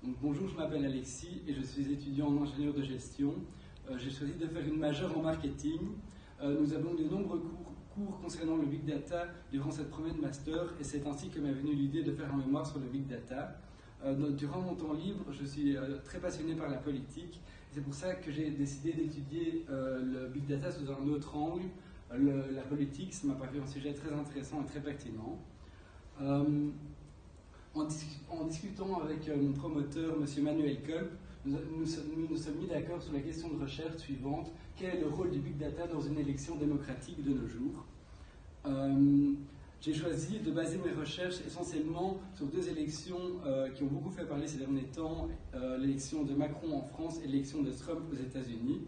Donc, bonjour, je m'appelle Alexis et je suis étudiant en ingénieur de gestion. J'ai choisi de faire une majeure en marketing. Nous avons de nombreux cours concernant le Big Data durant cette première master et c'est ainsi que m'est venue l'idée de faire un mémoire sur le Big Data. Durant mon temps libre, je suis très passionné par la politique. C'est pour ça que j'ai décidé d'étudier le Big Data sous un autre angle. La politique, ça m'a paru un sujet très intéressant et très pertinent. En discutant avec mon promoteur, M. Manuel Kolb, nous nous sommes mis d'accord sur la question de recherche suivante. Quel est le rôle du Big Data dans une élection démocratique de nos jours? J'ai choisi de baser mes recherches essentiellement sur deux élections qui ont beaucoup fait parler ces derniers temps, l'élection de Macron en France et l'élection de Trump aux États-Unis.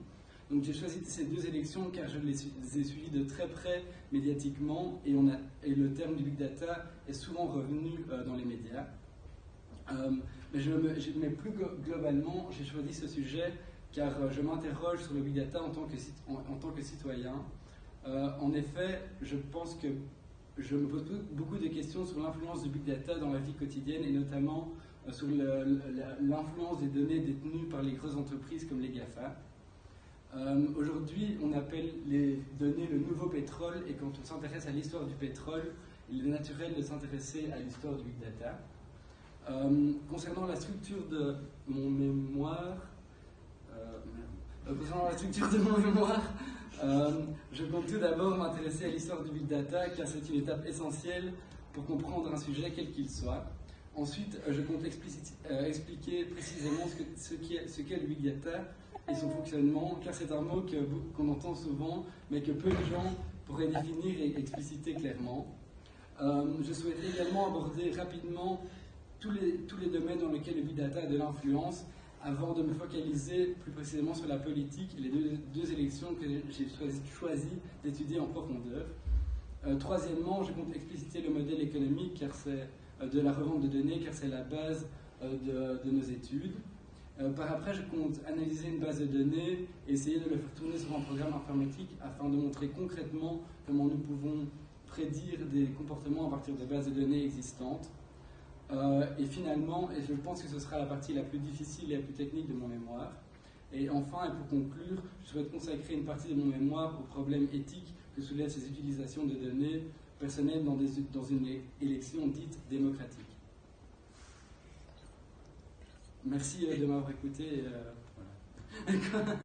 Donc j'ai choisi ces deux élections car je les ai suivies de très près médiatiquement et le terme du Big Data est souvent revenu dans les médias. Mais plus globalement, j'ai choisi ce sujet car je m'interroge sur le Big Data en tant que citoyen. En effet, je pense que je me pose beaucoup de questions sur l'influence du Big Data dans la vie quotidienne et notamment sur l'influence des données détenues par les grosses entreprises comme les GAFA. Aujourd'hui, on appelle les données le nouveau pétrole et quand on s'intéresse à l'histoire du pétrole, il est naturel de s'intéresser à l'histoire du Big Data. Concernant la structure de mon mémoire, je compte tout d'abord m'intéresser à l'histoire du Big Data car c'est une étape essentielle pour comprendre un sujet quel qu'il soit. Ensuite, je compte expliquer précisément ce qu'est le Big Data et son fonctionnement, car c'est un mot qu'on entend souvent, mais que peu de gens pourraient définir et expliciter clairement. Je souhaiterais également aborder rapidement tous les domaines dans lesquels le Big Data a de l'influence, avant de me focaliser plus précisément sur la politique et les deux élections que j'ai choisi d'étudier en profondeur. Troisièmement, je compte expliciter le modèle économique car c'est de la revente de données, car c'est la base de nos études. Par après, je compte analyser une base de données et essayer de le faire tourner sur un programme informatique afin de montrer concrètement comment nous pouvons prédire des comportements à partir de bases de données existantes. Et finalement, et je pense que ce sera la partie la plus difficile et la plus technique de mon mémoire, et enfin, et pour conclure, je souhaite consacrer une partie de mon mémoire aux problèmes éthiques que soulèvent ces utilisations de données personnelles dans une élection dite démocratique. Merci de m'avoir écouté. Voilà.